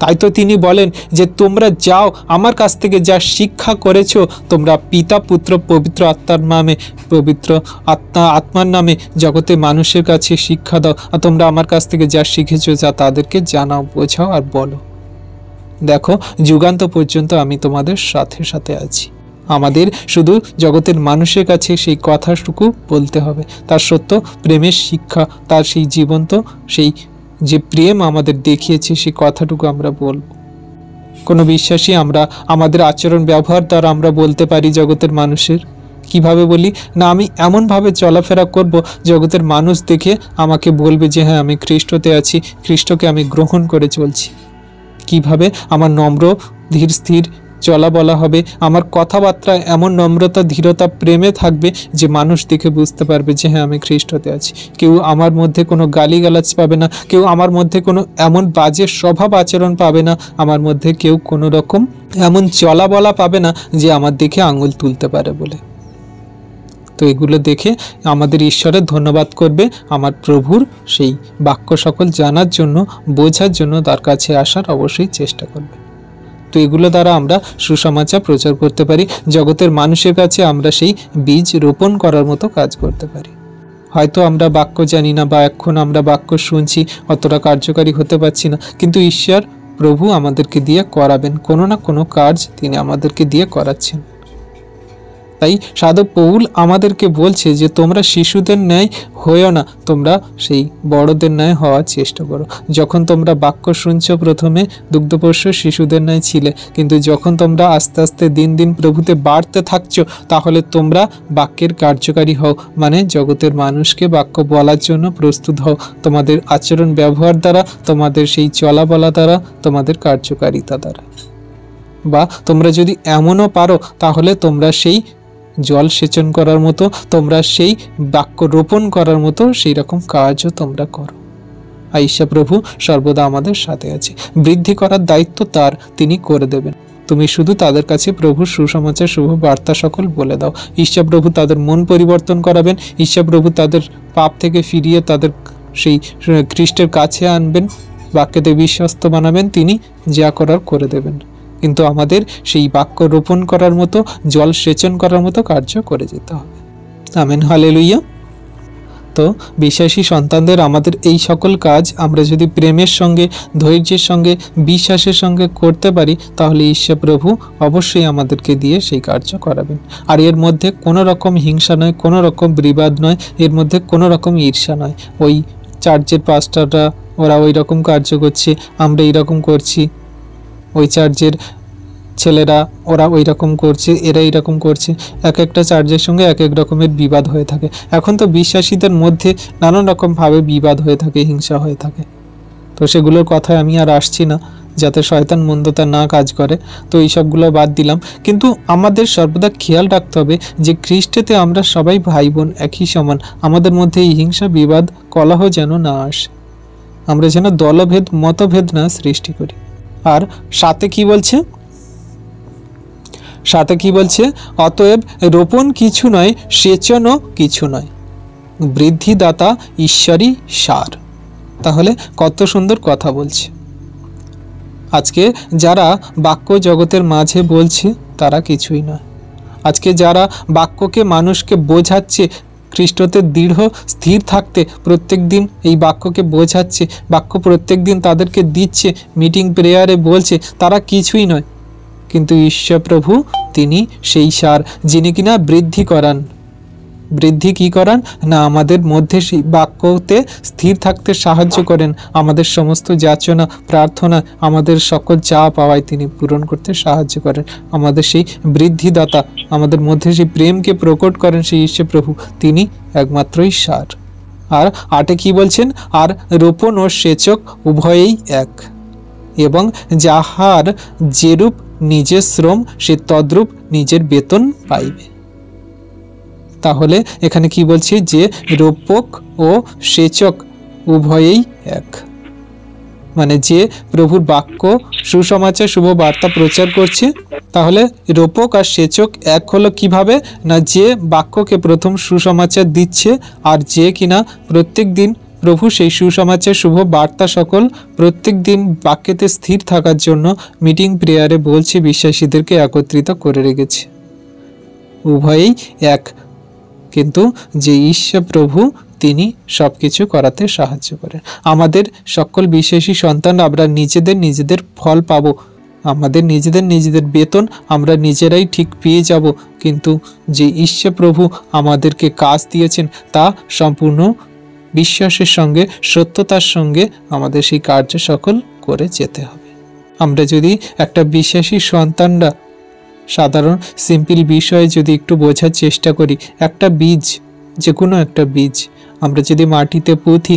তাই তো তিনি বলেন যে তোমরা যাও, আমার কাছ থেকে যা শিক্ষা করেছো তোমরা পিতা, পুত্র, পবিত্র আত্মার নামে, পবিত্র আত্মার নামে জগতে মানুষের কাছে শিক্ষা দাও। আর তোমরা আমার কাছ থেকে যা শিখেছো যা তাদেরকে জানাও, বোঝাও আর বলো। দেখো, যুগান্ত পর্যন্ত আমি তোমাদের সাথে সাথে আছি। আমাদের শুধু জগতের মানুষের কাছে সেই কথাটুকু বলতে হবে, তার সত্য প্রেমের শিক্ষা, তার সেই জীবন্ত সেই যে প্রেম আমাদের দেখিয়েছে, সেই কথাটুকু আমরা বলবো। কোনো বিশ্বাসী আমরা আমাদের আচরণ ব্যবহার দ্বারা আমরা বলতে পারি জগতের মানুষের। কিভাবে বলি না, আমি এমনভাবে চলাফেরা করব জগতের মানুষ দেখে আমাকে বলবে যে হ্যাঁ, আমি খ্রিস্টতে আছি, খ্রিস্টকে আমি গ্রহণ করে চলছি। কিভাবে? আমার নম্র, ধীর স্থির চলা বলা হবে, আমার কথাবার্তা এমন নম্রতা ধীরতা প্রেমে থাকবে যে মানুষ দেখে বুঝতে পারবে যে হ্যাঁ আমি খ্রিস্টতে আছি। কেউ আমার মধ্যে কোনো গালিগালাজ পাবে না, কেউ আমার মধ্যে কোনো এমন বাজে স্বভাব আচরণ পাবে না, আমার মধ্যে কেউ কোনো রকম এমন চলা বলা পাবে না যে আমার দিকে আঙুল তুলতে পারে বলে। তো এগুলো দেখে আমাদের ঈশ্বরের ধন্যবাদ করবে, আমার প্রভুর সেই বাক্য সকল জানার জন্য বোঝার জন্য তার কাছে আসার অবশ্যই চেষ্টা করবে। তো এগুলো দ্বারা আমরা সুসমাচার প্রচার করতে পারি, জগতের মানুষের কাছে আমরা সেই বীজ রোপণ করার মতো কাজ করতে পারি। হয়তো আমরা বাক্য জানি না বা এখন আমরা বাক্য শুনছি, অতটা কার্যকারী হতে পারছি না, কিন্তু ঈশ্বর প্রভু আমাদেরকে দিয়ে করাবেন, কোনো না কোনো কাজ তিনি আমাদেরকে দিয়ে করাচ্ছেন। তাই সাধক পৌল আমাদেরকে বলছে যে তোমরা শিশুদের ন্যায় হয়েও না, তোমরা সেই বড়দের ন্যায় হওয়ার চেষ্টা করো। যখন তোমরা বাক্য শুনছো প্রথমে দুগ্ধপোষ্য শিশুদের ন্যায় ছিলে, কিন্তু যখন তোমরা আস্তে আস্তে দিন দিন প্রভুতে বাড়তে থাকছো, তাহলে তোমরা বাক্যের কার্যকারী হও, মানে জগতের মানুষকে বাক্য বলার জন্য প্রস্তুত হও, তোমাদের আচরণ ব্যবহার দ্বারা, তোমাদের সেই চলা বলা দ্বারা, তোমাদের কার্যকারিতা দ্বারা। বা তোমরা যদি এমনও পারো তাহলে তোমরা সেই জল সেচন করার মতো, তোমরা সেই বাক্য রোপণ করার মতো সেই রকম কাজও তোমরা করো। ঈশ্বর প্রভু সর্বদা আমাদের সাথে আছে, বৃদ্ধি করার দায়িত্ব তার, তিনি করে দেবেন। তুমি শুধু তাদের কাছে প্রভুর সুসমাচার শুভ বার্তা সকল বলে দাও। ঈশ্বর প্রভু তাদের মন পরিবর্তন করাবেন, ঈশ্বর প্রভু তাদের পাপ থেকে ফিরিয়ে তাদের সেই খ্রিস্টের কাছে আনবেন, বাক্যতে বিশ্বস্ত বানাবেন, তিনি যা করার করে দেবেন। কিন্তু আমাদের সেই বাক্য রোপণ করার মতো, জল সেচন করার মতো কার্য করে যেতে হবে। Amen, hallelujah. তো বিশ্বাসী সন্তানদের আমাদের এই সকল কাজ আমরা যদি প্রেমের সঙ্গে, ধৈর্যের সঙ্গে, বিশ্বাসের সঙ্গে করতে পারি, তাহলে ঈশ্বর প্রভু অবশ্যই আমাদেরকে দিয়ে সেই কার্য করাবেন। আর এর মধ্যে কোনো রকম হিংসা নয়, কোনো রকম বিবাদ নয়, এর মধ্যে কোনো রকম ঈর্ষা নয়। ওই চার্চের পাস্টাররা ওরা ওই রকম কার্য করছে, আমরা এইরকম করছি, ওই চার্চের ছেলেরা ওরা ওই রকম করছে, এরা এইরকম করছে, এক একটা চার্চের সঙ্গে এক এক রকমের বিবাদ হয়ে থাকে। এখন তো বিশ্বাসীদের মধ্যে নানান রকমভাবে বিবাদ হয়ে থাকে, হিংসা হয়ে থাকে। তো সেগুলোর কথায় আমি আর আসছি না, যাতে শয়তান মন্দতা না কাজ করে। তো এইসবগুলো বাদ দিলাম, কিন্তু আমাদের সর্বদা খেয়াল রাখতে হবে যে খ্রিস্টেতে আমরা সবাই ভাই বোন, একই সমান। আমাদের মধ্যে এই হিংসা, বিবাদ, কলহ যেন না আসে, আমরা যেন দলভেদ, মতভেদ না সৃষ্টি করি। আর সাথে কি বলছে? সাথে কি বলছে? অতএব রোপণ কিছু নয়, সেচনও কিছু নয়, বৃদ্ধিদাতা ঈশ্বরই সার। তাহলে কত সুন্দর কথা বলছে। আজকে যারা বাক্য জগতের মাঝে বলছে তারা কিছুই নয়। আজকে যারা বাক্যকে মানুষকে বোঝাচ্ছে, খ্রিস্টতে দৃঢ় স্থির থাকতে প্রত্যেক দিন এই বাক্যকে বোঝাচ্ছে, বাক্য প্রত্যেক দিন তাদেরকে দিচ্ছে, মিটিং প্রেয়ারে বলছে, তারা কিছুই নয়। কিন্তু ঈশ্বর প্রভু তিনি সেই সার, যিনি কিনা বৃদ্ধি করান। বৃদ্ধি কি করান না, আমাদের মধ্যে সেই বাক্যতে স্থির থাকতে সাহায্য করেন। আমাদের সমস্ত যাচনা, প্রার্থনা, আমাদের সকল চা পাওয়ায় তিনি পূরণ করতে সাহায্য করেন। আমাদের সেই বৃদ্ধিদাতা, আমাদের মধ্যে সেই প্রেমকে প্রকট করেন সেই ঈশ্বর প্রভু, তিনি একমাত্রই সার। আর 8 কি বলছেন? আর রোপণ ও সেচক উভয়েই এক, এবং যাহার যেরূপ নিজের শ্রম সে তদ্রূপ নিজের বেতন পাইবে। তাহলে এখানে কি বলছে? যে রোপক ও সেচক উভয়েই এক, মানে যে প্রভুর বাক্য সুসমাচার শুভ বার্তা প্রচার করছে, তাহলে রোপক আর সেচক এক হলো কিভাবে না, যে বাক্যকে প্রথম সুসমাচার দিচ্ছে, আর যে কিনা প্রত্যেক দিন প্রভু সেই সুসমাচার শুভ বার্তা সকল প্রত্যেক দিন বাক্যেতে স্থির থাকার জন্য মিটিং প্রেয়ারে বলছে, বিশ্বাসীদেরকে একত্রিত করে রেখেছে। উভয়েই এক, কিন্তু যে ঈশ্বর প্রভু তিনি সব কিছু করাতে সাহায্য করেন। আমাদের সকল বিশ্বাসী সন্তান আমরা নিজেদের ফল পাবো, আমাদের নিজেদের বেতন আমরা নিজেরাই ঠিক পেয়ে যাব, কিন্তু যে ঈশ্বর প্রভু আমাদেরকে কাজ দিয়েছেন তা সম্পূর্ণ বিশ্বাসের সঙ্গে, সত্যতার সঙ্গে আমাদের সেই কার্য সকল করে যেতে হবে। আমরা যদি একটা বিশ্বাসী সন্তানরা সাধারণ সিম্পল বিষয়ে যদি একটু বোঝার চেষ্টা করি, একটা বীজ, যে কোনো একটা বীজ আমরা যদি মাটিতে পুঁতি,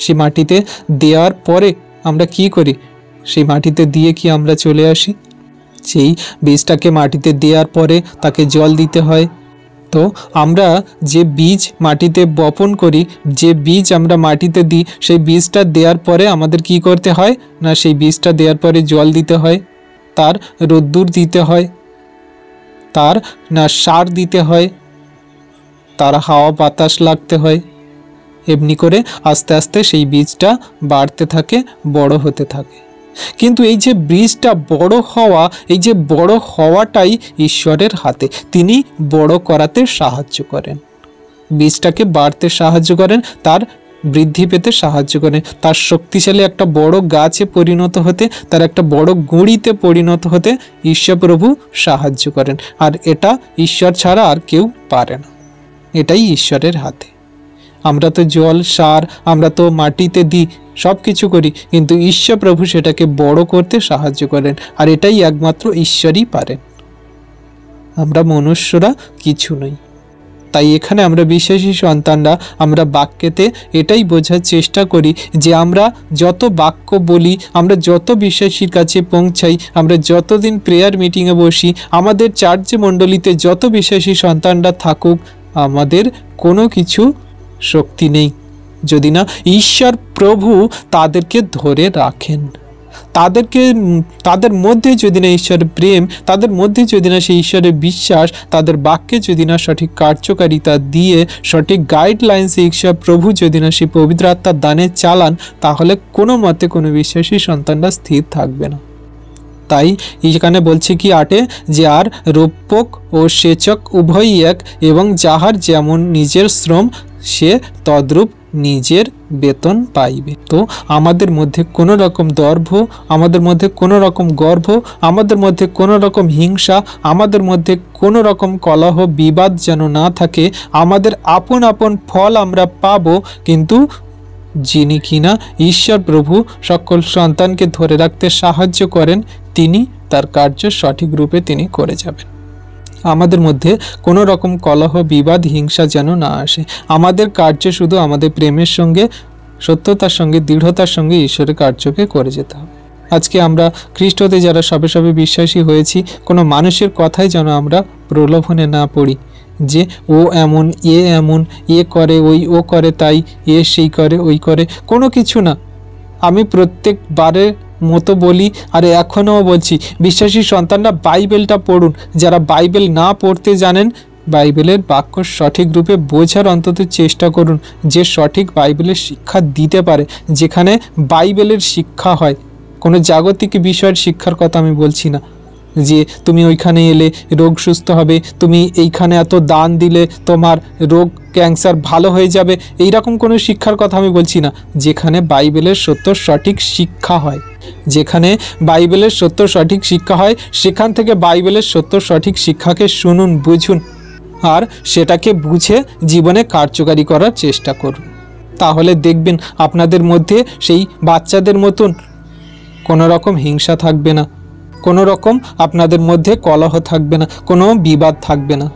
সেই মাটিতে দেওয়ার পরে আমরা কি করি? সেই মাটিতে দিয়ে কি আমরা চলে আসি? সেই বীজটাকে মাটিতে দেওয়ার পরে তাকে জল দিতে হয়। তো আমরা যে বীজ মাটিতে বপন করি, যে বীজ আমরা মাটিতে দিই, সেই বীজটা দেওয়ার পরে আমাদের কি করতে হয় না, সেই বীজটা দেওয়ার পরে জল দিতে হয়, তার রোদ্দুর দিতে হয়, তার না সার দিতে হয়, তার হাওয়া বাতাস লাগতে হয়। এমনি করে আস্তে আস্তে সেই বীজটা বাড়তে থাকে, বড় হতে থাকে। কিন্তু এই যে বীজটা বড় হওয়া, এই যে বড় হওয়াটাই ঈশ্বরের হাতে। তিনি বড় করাতে সাহায্য করেন, বীজটাকে বাড়তে সাহায্য করেন, তার বৃদ্ধি পেতে সাহায্য করেন, তার শক্তিশালী একটা বড় গাছে পরিণত হতে, তার একটা বড় গুঁড়িতে পরিণত হতে ঈশ্বর প্রভু সাহায্য করেন। আর এটা ঈশ্বর ছাড়া আর কেউ পারে না, এটাই ঈশ্বরের হাতে। আমরা তো জল, সার, আমরা তো মাটিতে দিই, সব কিছু করি, কিন্তু ঈশ্বর প্রভু সেটাকে বড় করতে সাহায্য করেন। আর এটাই একমাত্র ঈশ্বরই পারেন, আমরা মনুষ্যরা কিছু নই। তাই এখানে আমরা বিশ্বাসী সন্তানরা আমরা বাক্যেতে এটাই বোঝার চেষ্টা করি যে আমরা যত বাক্য বলি, আমরা যত বিশ্বাসীর কাছে পৌঁছাই, আমরা যতদিন প্রেয়ার মিটিংয়ে বসি, আমাদের চার্চ মণ্ডলীতে যত বিশ্বাসী সন্তানরা থাকুক, আমাদের কোনো কিছু শক্তি নেই যদি না ঈশ্বর প্রভু তাদেরকে ধরে রাখেন। তাদের মধ্যে যদি না ঈশ্বরের প্রেম, তাদের মধ্যে যদি না সেই ঈশ্বরের বিশ্বাস, তাদের বাক্যে যদি না সঠিক কার্যকারিতা দিয়ে সঠিক গাইডলাইন্সে ঈশ্বর প্রভু যদি না সেই পবিত্র আত্মার দানে চালান, তাহলে কোনো মতে কোনো বিশ্বাসী সন্তানরা স্থির থাকবে না। তাই এখানে বলছে কি 8 যে আর রূপক ও সেচক উভয়ই এক, এবং যাহার যেমন নিজের শ্রম সে তদ্রূপ নিজের বেতন পাইবে। তো আমাদের মধ্যে কোনো রকম দর্ভ, আমাদের মধ্যে কোনো রকম গর্ব, আমাদের মধ্যে কোনো রকম হিংসা, আমাদের মধ্যে কোনো রকম কলহ বিবাদ যেন না থাকে। আমাদের আপন আপন ফল আমরা পাবো, কিন্তু যিনি কিনা ঈশ্বর প্রভু সকল সন্তানকে ধরে রাখতে সাহায্য করেন, তিনি তার কার্য সঠিক রূপে তিনি করে যাবেন। আমাদের মধ্যে কোনো রকম কলহ বিবাদ হিংসা যেন না আসে। আমাদের কার্য শুধু আমাদের প্রেমের সঙ্গে, সত্যতার সঙ্গে, দৃঢ়তার সঙ্গে ঈশ্বরের কার্যকে করে যেতে হবে। আজকে আমরা খ্রিস্টতে যারা সবে সবে বিশ্বাসী হয়েছি, কোনো মানুষের কথাই যেন আমরা প্রলোভনে না পড়ি যে ও এমন, এ এমন, এ করে, ও করে, তাই এ সেই করে, ওই করে, কোনো কিছু না। আমি প্রত্যেকবারের মতো বলি, আর এখনও বলছি, বিশ্বাসী সন্তানরা বাইবেলটা পড়ুন। যারা বাইবেল না পড়তে জানেন, বাইবেলের বাক্য সঠিক রূপে বোঝার অন্তত চেষ্টা করুন, যে সঠিক বাইবেলের শিক্ষা দিতে পারে, যেখানে বাইবেলের শিক্ষা হয়। কোনো জাগতিক বিষয়ের শিক্ষার কথা আমি বলছি না, যে তুমি ওইখানে এলে রোগ সুস্থ হবে, তুমি এইখানে এত দান দিলে তোমার রোগ ক্যান্সার ভালো হয়ে যাবে, এইরকম কোনো শিক্ষার কথা আমি বলছি না। যেখানে বাইবেলের সত্য সঠিক শিক্ষা হয়, যেখানে বাইবেলের সত্য সঠিক শিক্ষা হয়, সেখান থেকে বাইবেলের সত্য সঠিক শিক্ষাকে শুনুন, বুঝুন, আর সেটাকে বুঝে জীবনে কার্যকারী করার চেষ্টা করুন। তাহলে দেখবেন আপনাদের মধ্যে সেই বাচ্চাদের মতন কোনো রকম হিংসা থাকবে না, কোনো রকম আপনাদের মধ্যে কলহ থাকবে না, কোনো বিবাদ থাকবে না।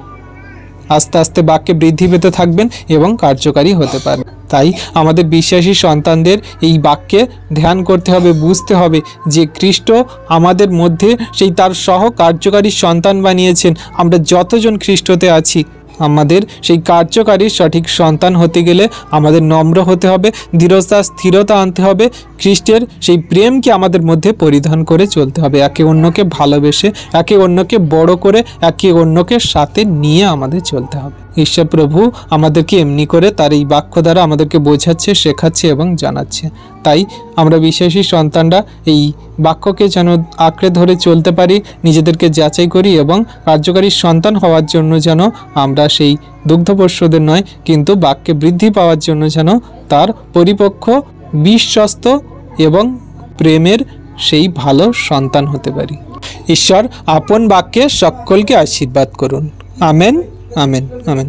আস্তে আস্তে বাক্যে বৃদ্ধি পেতে থাকবেন এবং কার্যকারী হতে পারে। তাই আমাদের বিশ্বাসী সন্তানদের এই বাক্যে ধ্যান করতে হবে, বুঝতে হবে যে খ্রিস্ট আমাদের মধ্যে সেই তার সহ কার্যকারী সন্তান বানিয়েছেন। আমরা যতজন খ্রিস্টতে আছি, আমাদের সেই কার্যকারী সঠিক সন্তান হতে গেলে আমাদের নম্র হতে হবে, দৃঢ়তা স্থিরতা আনতে হবে, খ্রিস্টের সেই প্রেমকে আমাদের মধ্যে পরিধান করে চলতে হবে, একে অন্যকে ভালোবেসে, একে অন্যকে বড় করে, একে অন্যকে সাথে নিয়ে আমাদের চলতে হবে। ঈশ্বর প্রভু আমাদেরকে এমনি করে তার এই বাক্য দ্বারা আমাদেরকে বোঝাচ্ছে, শেখাচ্ছে এবং জানাচ্ছে। তাই আমরা বিশ্বাসী সন্তানরা এই বাক্যকে যেন আঁকড়ে ধরে চলতে পারি, নিজেদেরকে যাচাই করি, এবং কার্যকারী সন্তান হওয়ার জন্য যেন আমরা সেই দুগ্ধপোষ্যদের নয়, কিন্তু বাক্যে বৃদ্ধি পাওয়ার জন্য যেন তার পরিপক্ক, বিশ্বস্ত এবং প্রেমের সেই ভালো সন্তান হতে পারি। ঈশ্বর আপন বাক্যে সকলকে আশীর্বাদ করুন। Amen, amen, amen.